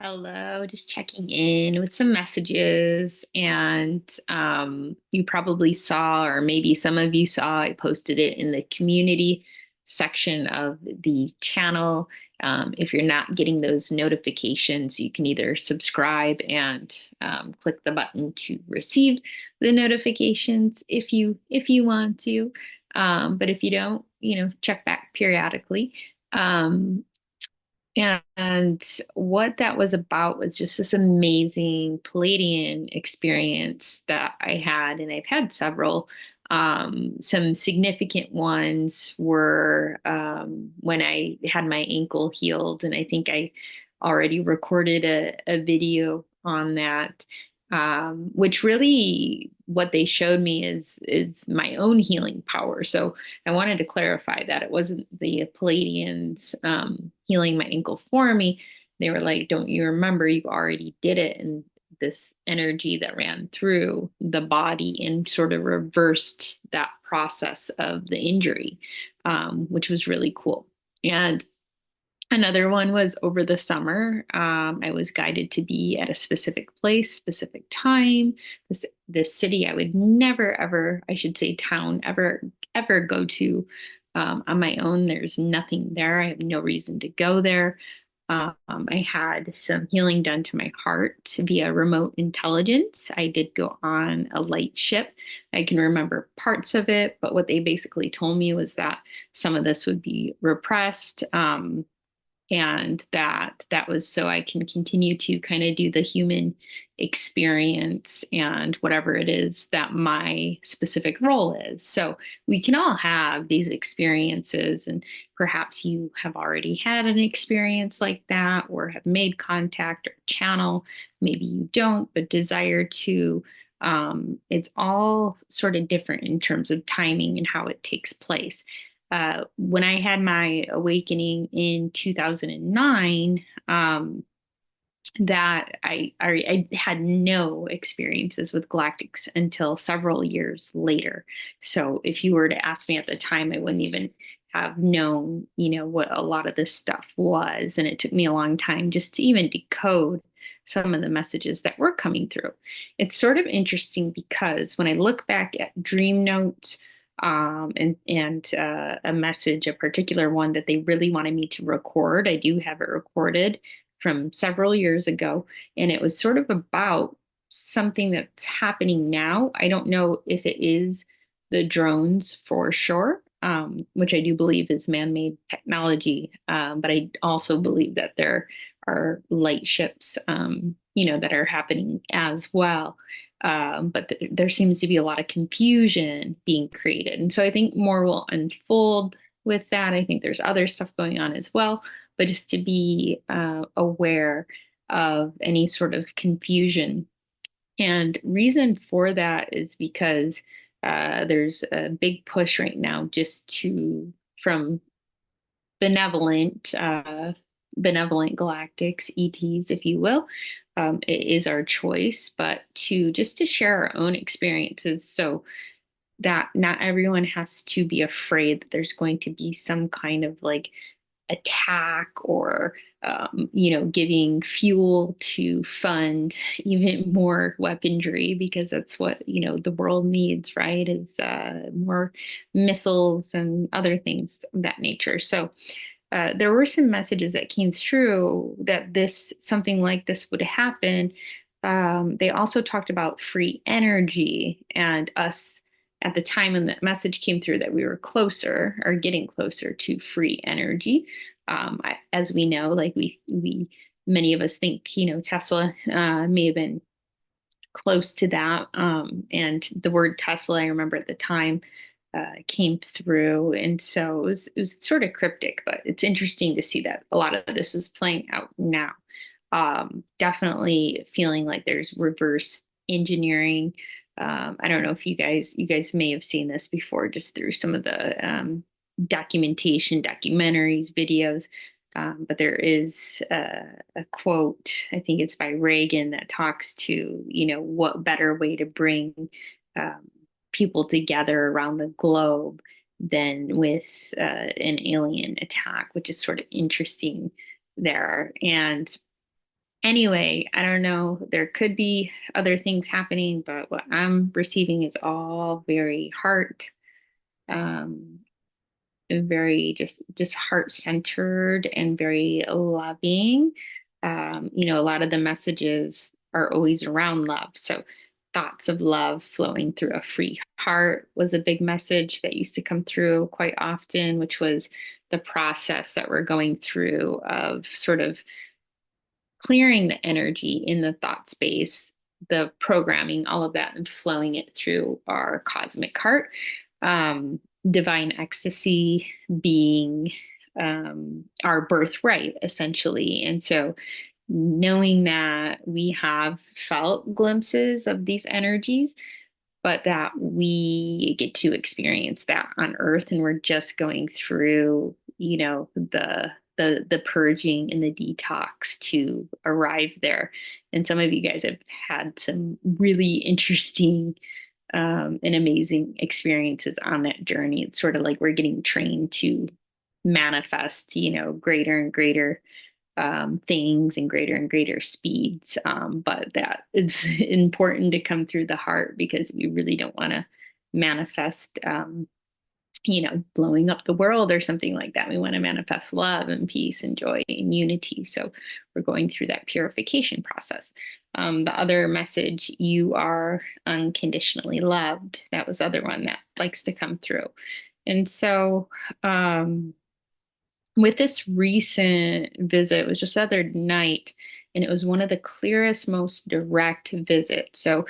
Hello, just checking in with some messages. And you probably saw, or maybe some of you saw, I posted it in the community section of the channel. If you're not getting those notifications, you can either subscribe and click the button to receive the notifications if you want to. But if you don't, check back periodically. Um, and what that was about was just this amazing Pleiadian experience that I had, and I've had several. Some significant ones were when I had my ankle healed, and I think I already recorded a video on that. Which really what they showed me is my own healing power. So I wanted to clarify that it wasn't the Palladians healing my ankle for me. They were like, "Don't you remember? You already did it." And this energy that ran through the body and sort of reversed that process of the injury, which was really cool. And another one was over the summer. I was guided to be at a specific place, specific time. This city I would never, ever, I should say town, ever go to on my own. There's nothing there. I have no reason to go there. I had some healing done to my heart via remote intelligence. I did go on a light ship. I can remember parts of it, but what they basically told me was that some of this would be repressed. And that was so I can continue to kind of do the human experience and whatever it is that my specific role is. So we can all have these experiences, and perhaps you have already had an experience like that or have made contact or channel. Maybe you don't, but desire to. It's all sort of different in terms of timing and how it takes place. When I had my awakening in 2009, that I had no experiences with galactics until several years later. So if you were to ask me at the time, I wouldn't even have known, what a lot of this stuff was. And it took me a long time just to even decode some of the messages that were coming through. It's sort of interesting because when I look back at dream notes, and a message, a particular one that they really wanted me to record. I do have it recorded from several years ago, and it was sort of about something that's happening now. I don't know if it is the drones for sure, which I do believe is man-made technology, but I also believe that there are light ships, that are happening as well. But there seems to be a lot of confusion being created. And so I think more will unfold with that. I think there's other stuff going on as well, but just to be aware of any sort of confusion. And reason for that is because there's a big push right now just from benevolent, benevolent galactics, ETs, if you will. It is our choice, but to share our own experiences so that not everyone has to be afraid that there's going to be some kind of like attack or giving fuel to fund even more weaponry because that's what the world needs, right? Is more missiles and other things of that nature. So there were some messages that came through that something like this would happen. They also talked about free energy and us at the time when the message came through that we were closer or getting closer to free energy. As we know, like many of us think, Tesla may have been close to that. And the word Tesla, I remember at the time, came through. And so it was sort of cryptic, but it's interesting to see that a lot of this is playing out now. Definitely feeling like there's reverse engineering. I don't know if you guys may have seen this before just through some of the documentation, documentaries, videos. But there is a quote, I think it's by Reagan, that talks to, what better way to bring um, people together around the globe than with an alien attack, which is sort of interesting there. And Anyway, I don't know. There could be other things happening, but what I'm receiving is all very heart, um, and very just heart centered and very loving. A lot of the messages are always around love. So thoughts of love flowing through a free heart was a big message that used to come through quite often, which was the process that we're going through of sort of clearing the energy in the thought space, the programming, all of that, and flowing it through our cosmic heart. Um, Divine ecstasy being our birthright, essentially. And so, knowing that we have felt glimpses of these energies, but that we get to experience that on Earth, and we're just going through, the purging and the detox to arrive there. And some of you guys have had some really interesting and amazing experiences on that journey. It's sort of like we're getting trained to manifest, greater and greater things and greater speeds. But that it's important to come through the heart because we really don't want to manifest, blowing up the world or something like that. We want to manifest love and peace and joy and unity. So we're going through that purification process. The other message, you are unconditionally loved. That was the other one that likes to come through. And so, with this recent visit, it was just the other night, and it was one of the clearest, most direct visits. So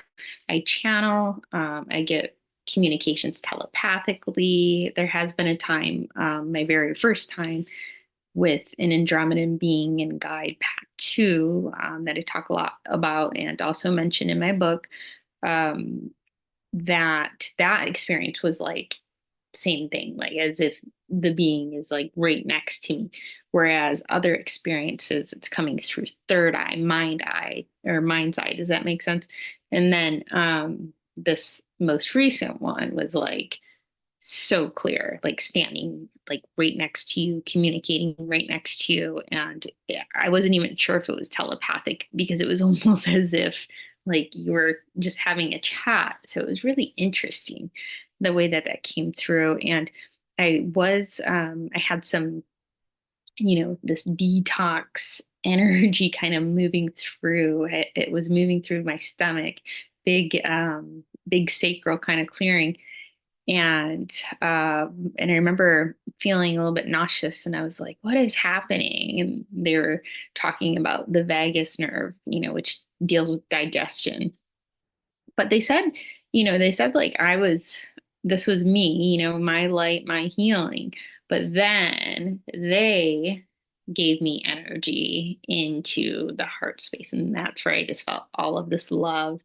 I channel, I get communications telepathically. There has been a time, my very first time, with an Andromedan being in Guide Pack 2, that I talk a lot about and also mention in my book. Um, that experience was like same thing, like as if the being is like right next to me. Whereas other experiences, it's coming through third eye, or mind's eye. Does that make sense? And then this most recent one was like so clear, like standing like right next to you, communicating right next to you. And I wasn't even sure if it was telepathic because it was almost as if like you were just having a chat. So it was really interesting the way that that came through. And I had some, this detox energy kind of moving through. It was moving through my stomach, big sacral kind of clearing, and I remember feeling a little bit nauseous, and I was like, "What is happening?" And they were talking about the vagus nerve, which deals with digestion. But they said like this was me, my light, my healing. But then they gave me energy into the heart space, and that's where I just felt all of this love.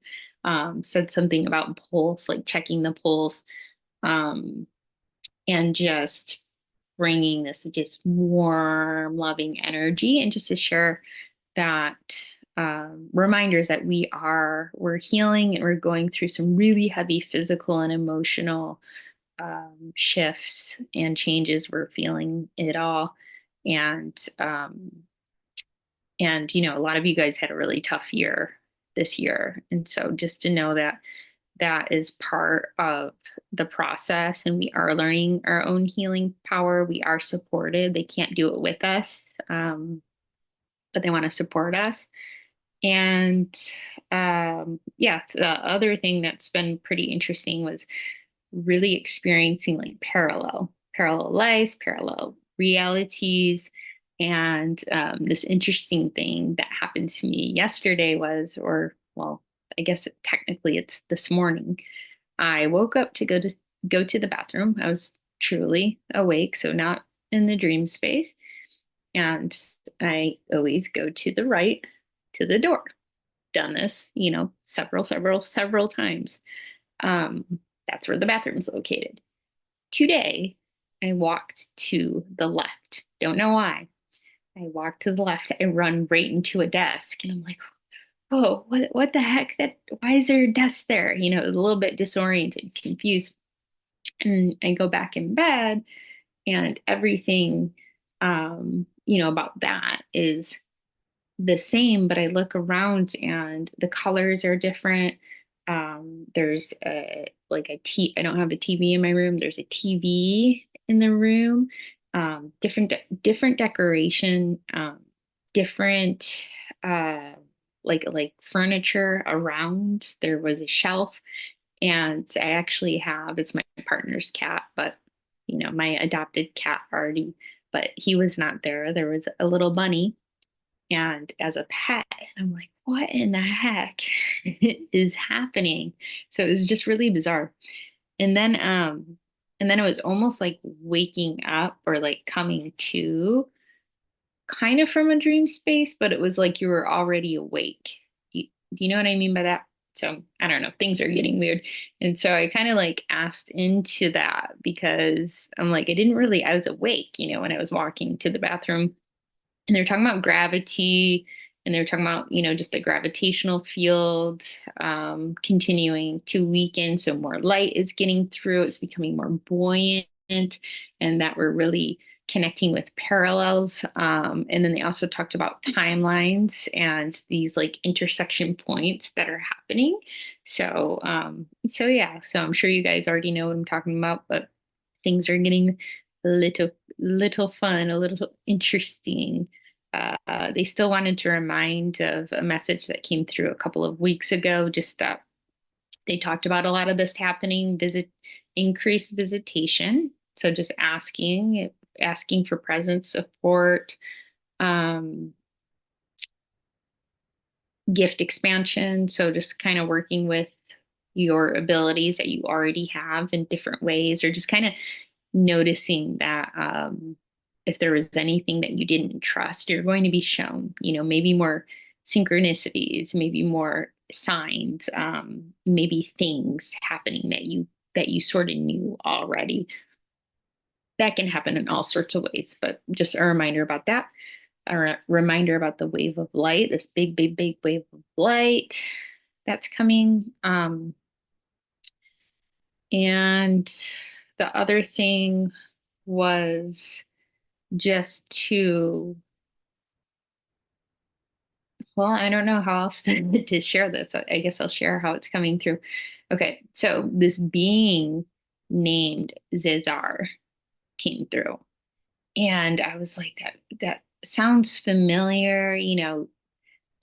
Said something about pulse, like checking the pulse, um, and just bringing this just warm, loving energy, and just to share that, reminders that we're healing and we're going through some really heavy physical and emotional shifts and changes. We're feeling it all, and a lot of you guys had a really tough year this year, and so just to know that that is part of the process, and we are learning our own healing power. We are supported. They can't do it with us, but they want to support us. And yeah, the other thing that's been pretty interesting was really experiencing like parallel lives, parallel realities. And this interesting thing that happened to me yesterday was, or well, I guess technically it's this morning. I woke up to go to the bathroom. I was truly awake, so not in the dream space. And I always go to the right to the door. Done this, several times. Um, that's where the bathroom's located. Today, I walked to the left. Don't know why. I walked to the left. I run right into a desk, and I'm like, "Oh, what the heck? Why is there a desk there?" A little bit disoriented, confused. And I go back in bed, and everything, about that is the same, but I look around and the colors are different. There's I don't have a TV in my room. There's a TV in the room. Different decoration, different uh, like furniture around. There was a shelf, and I actually have it's my partner's cat, but my adopted cat already, but he was not there. There was a little bunny and as a pet. And I'm like, what in the heck is happening? So it was just really bizarre. And then it was almost like waking up or like coming to kind of from a dream space, but it was like you were already awake. Do you know what I mean by that? So I don't know, things are getting weird. And so I kind of like asked into that because I'm like, I was awake, when I was walking to the bathroom and they're talking about gravity and they're talking about just the gravitational field continuing to weaken, so more light is getting through, it's becoming more buoyant, and that we're really connecting with parallels, and then they also talked about timelines and these like intersection points that are happening. So yeah, so I'm sure you guys already know what I'm talking about, but things are getting a little fun, a little interesting. They still wanted to remind of a message that came through a couple of weeks ago, just that they talked about a lot of this happening, increased visitation. So just asking for presence, support, um, gift expansion. So just kind of working with your abilities that you already have in different ways, or just kind of noticing that if there was anything that you didn't trust, you're going to be shown, maybe more synchronicities, maybe more signs, maybe things happening that you sort of knew already. That can happen in all sorts of ways, but just a reminder about that. A reminder about the wave of light, this big, big, big wave of light that's coming. And the other thing was just well, I don't know how else to share this. I guess I'll share how it's coming through. Okay, so this being named SaZar came through. And I was like, that sounds familiar,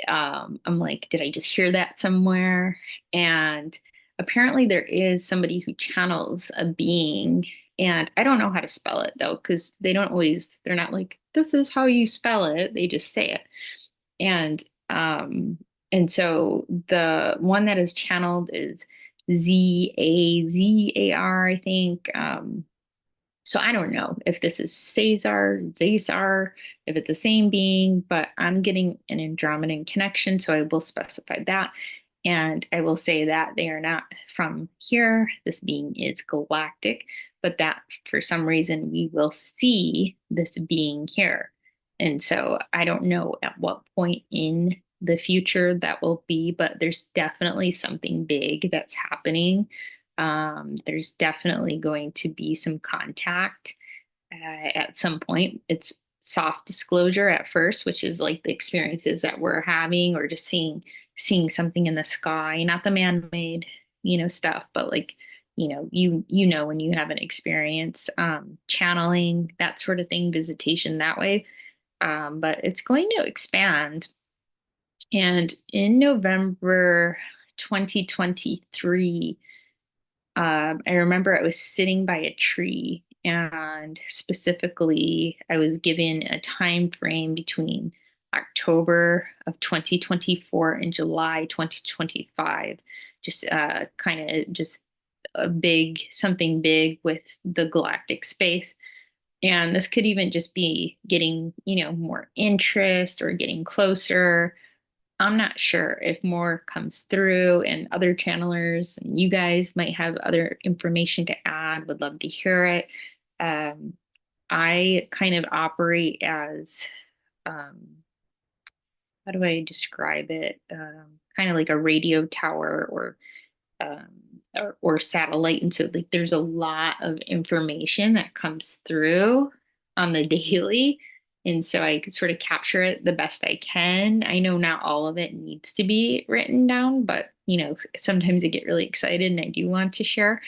I'm like, did I just hear that somewhere? And apparently there is somebody who channels a being, and I don't know how to spell it though, because they're not like, this is how you spell it. They just say it. And um, and so the one that is channeled is ZAZAR, I think. So I don't know if this is SaZar, if it's the same being, but I'm getting an Andromedan connection, so I will specify that. And I will say that they are not from here. This being is galactic, but that for some reason we will see this being here. And so I don't know at what point in the future that will be, but there's definitely something big that's happening. There's definitely going to be some contact at some point. It's soft disclosure at first, which is like the experiences that we're having, or just seeing something in the sky, not the man-made, stuff, but like, when you have an experience, channeling, that sort of thing, visitation that way. But it's going to expand. And in November 2023, I remember I was sitting by a tree, and specifically, I was given a time frame between October of 2024 and July 2025. Just kind of just something big with the galactic space. And this could even just be getting, more interest or getting closer. I'm not sure if more comes through, and other channelers and you guys might have other information to add. Would love to hear it. Um, I kind of operate as, um, how do I describe it? Kind of like a radio tower um, or satellite. And so like there's a lot of information that comes through on the daily. And so I could sort of capture it the best I can. I know not all of it needs to be written down, but sometimes I get really excited and I do want to share.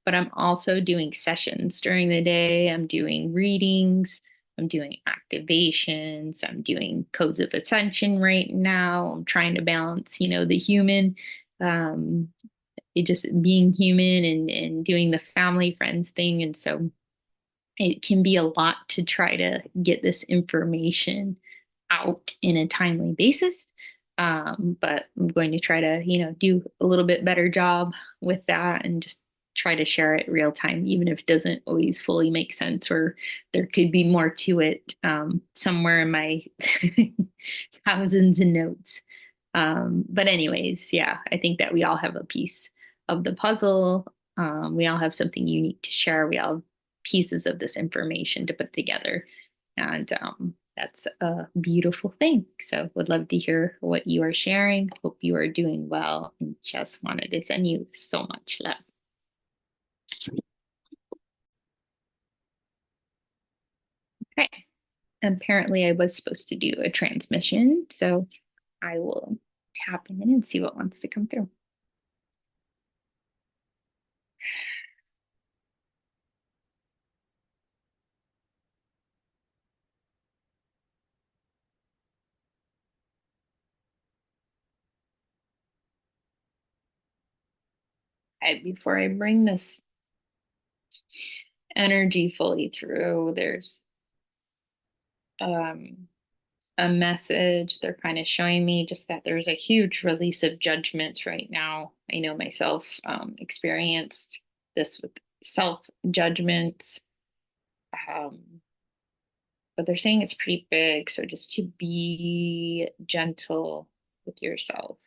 But I'm also doing sessions during the day. I'm doing readings. I'm doing activations. I'm doing codes of ascension right now. I'm trying to balance, the human, um, it just being human and doing the family friends thing. And so it can be a lot to try to get this information out in a timely basis. But I'm going to try to, do a little bit better job with that and just try to share it real time, even if it doesn't always fully make sense or there could be more to it somewhere in my thousands of notes. But anyways, yeah, I think that we all have a piece of the puzzle. We all have something unique to share. We all have pieces of this information to put together. And that's a beautiful thing. So would love to hear what you are sharing. Hope you are doing well and just wanted to send you so much love. Okay. Apparently I was supposed to do a transmission, so I will tap in and see what wants to come through. Okay, before I bring this energy fully through, there's um, a message. They're kind of showing me just that there's a huge release of judgments right now. I know myself experienced this with self judgments, um, but they're saying it's pretty big. So just to be gentle with yourself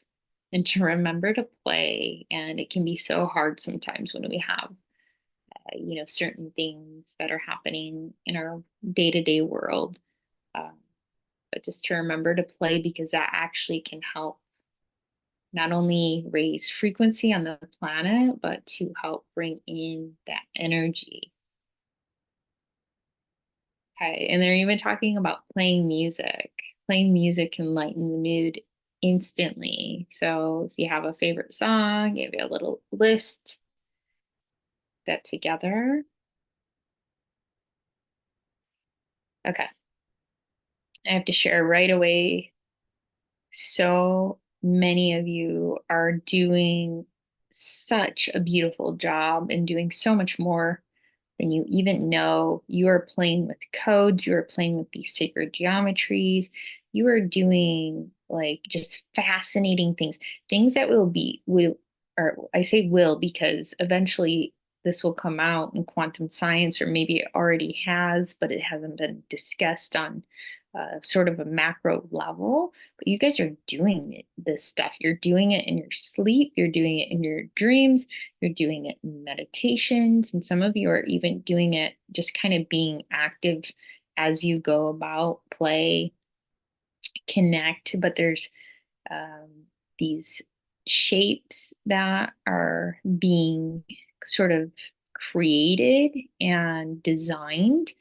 and to remember to play. And it can be so hard sometimes when we have certain things that are happening in our day-to-day world. Um, but just to remember to play because that actually can help not only raise frequency on the planet, but to help bring in that energy. Okay. And they're even talking about playing music. Playing music can lighten the mood instantly. So if you have a favorite song, give you a little list that together. Okay. I have to share right away. So many of you are doing such a beautiful job and doing so much more than you even know. You are playing with codes, you are playing with these sacred geometries, you are doing like just fascinating things, things that will, or I say will because eventually this will come out in quantum science, or maybe it already has, but it hasn't been discussed on sort of a macro level. But you guys are doing this stuff. You're doing it in your sleep, you're doing it in your dreams, you're doing it in meditations, and some of you are even doing it just kind of being active as you go about, play, connect. But there's um, these shapes that are being sort of created and designed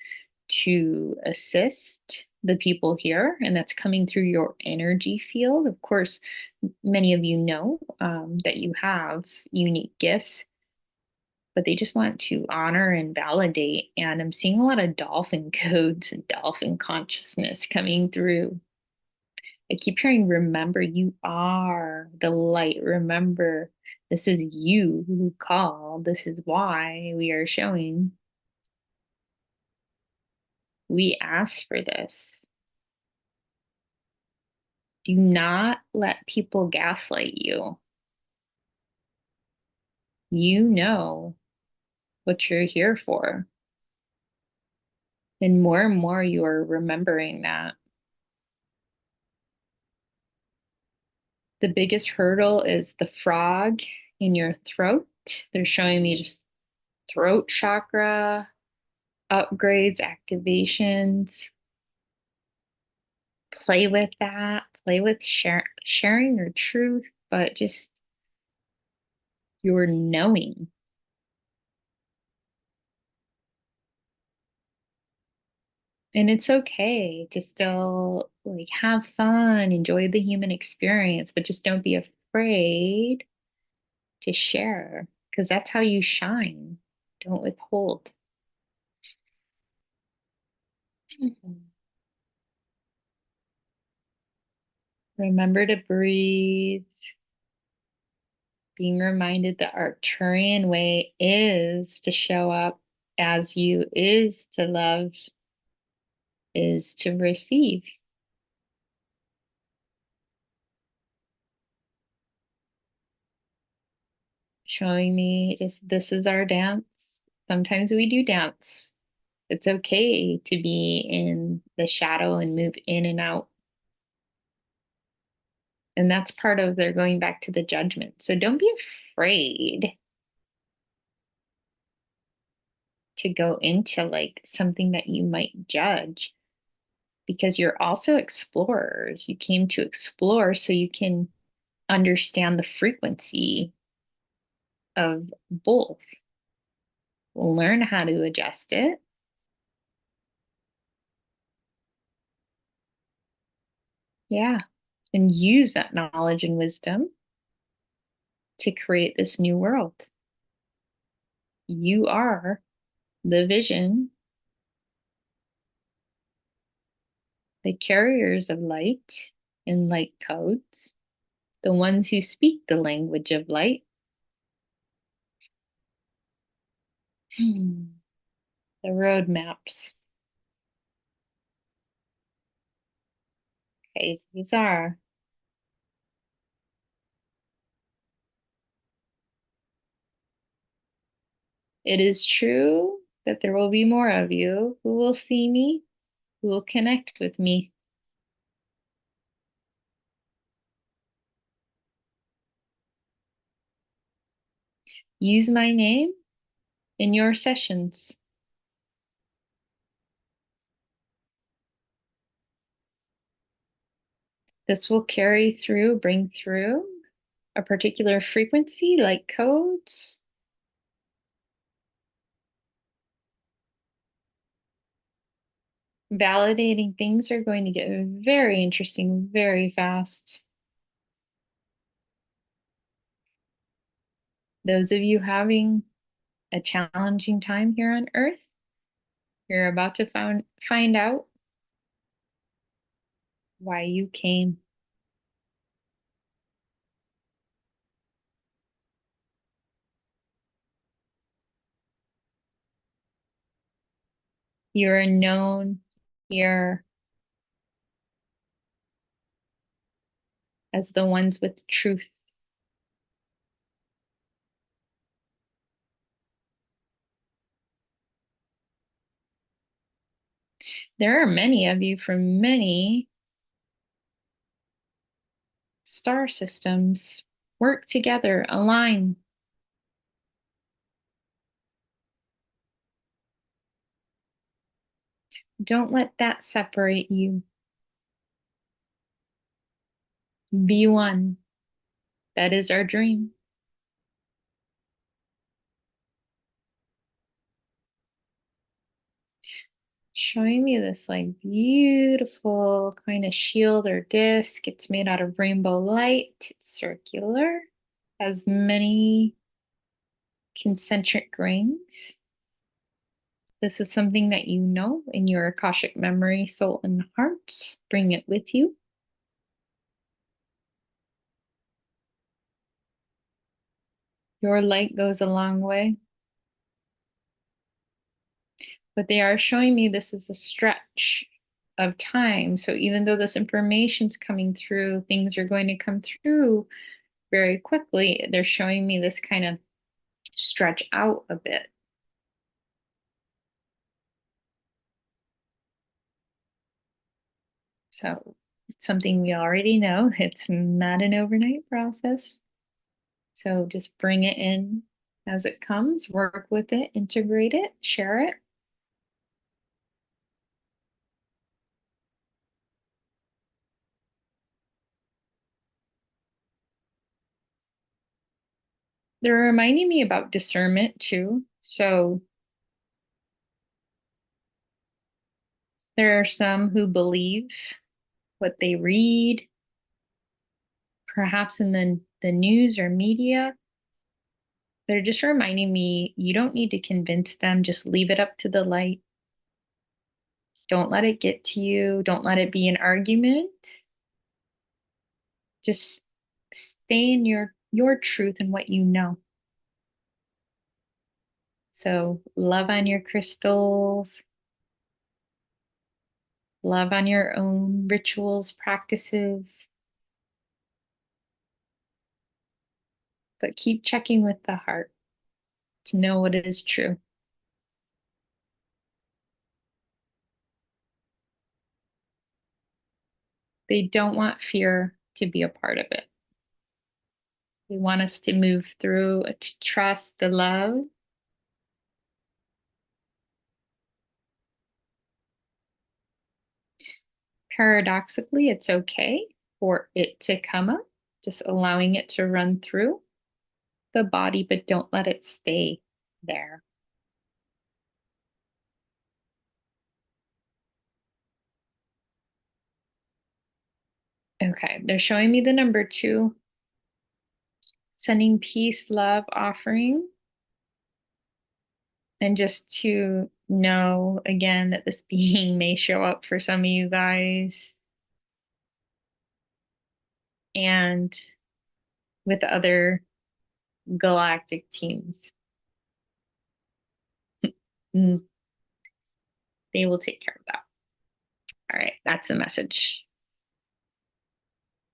to assist the people here, and that's coming through your energy field. Of course, many of you know that you have unique gifts, but they just want to honor and validate. And I'm seeing a lot of dolphin codes and dolphin consciousness coming through. I keep hearing, remember, you are the light. Remember, this is you who called. This is why we are showing. We asked for this. Do not let people gaslight you. You know what you're here for. And more you are remembering that. The biggest hurdle is the frog in your throat. They're showing me just throat chakra upgrades, activations. Play with that. Play with sharing your truth, but just your knowing. And it's okay to still like have fun, enjoy the human experience, but just don't be afraid to share because that's how you shine. Don't withhold. Mhm. Remember to breathe, being reminded the Arcturian way is to show up as you, is to love, is to receive. Showing me just this is our dance. Sometimes we do dance. It's okay to be in the shadow and move in and out. And that's part of their going back to the judgment. So don't be afraid to go into like something that you might judge because you're also explorers. You came to explore so you can understand the frequency of both, learn how to adjust it. Yeah. And use that knowledge and wisdom to create this new world. You are the vision, the carriers of light and light codes, the ones who speak the language of light. The roadmaps. Okay, SaZar. It is true that there will be more of you who will see me, who will connect with me. Use my name in your sessions. This will carry through, bring through a particular frequency like codes. Validating things are going to get very interesting very fast. Those of you having a challenging time here on Earth, you're about to find out why you came. You are known here as the ones with truth. There are many of you from many star systems. Work together, align. Don't let that separate you. Be one. That is our dream. Showing me this like beautiful kind of shield or disc. It's made out of rainbow light. It's circular, has many concentric rings. This is something that you know in your Akashic memory, soul, and heart. Bring it with you. Your light goes a long way. But they are showing me this is a stretch of time. So even though this information's coming through, things are going to come through very quickly. They're showing me this kind of stretch out a bit. So it's something we already know. It's not an overnight process. So just bring it in as it comes, work with it, integrate it, share it. They're reminding me about discernment too. So There are some who believe what they read, perhaps in the news or media. They're just reminding me you don't need to convince them, just leave it up to the light. Don't let it get to you. Don't let it be an argument. Just stay in your truth and what you know. So love on your crystals, love on your own rituals, practices, but keep checking with the heart to know what is true. They don't want fear to be a part of it. They want us to move through, to trust the love. Paradoxically, it's okay for it to come up, just allowing it to run through the body, but don't let it stay there. Okay, they're showing me the number 2, sending peace, love, offering, and just to know again that this being may show up for some of you guys and with other galactic teams. Mm, they will take care of that. All right, that's the message.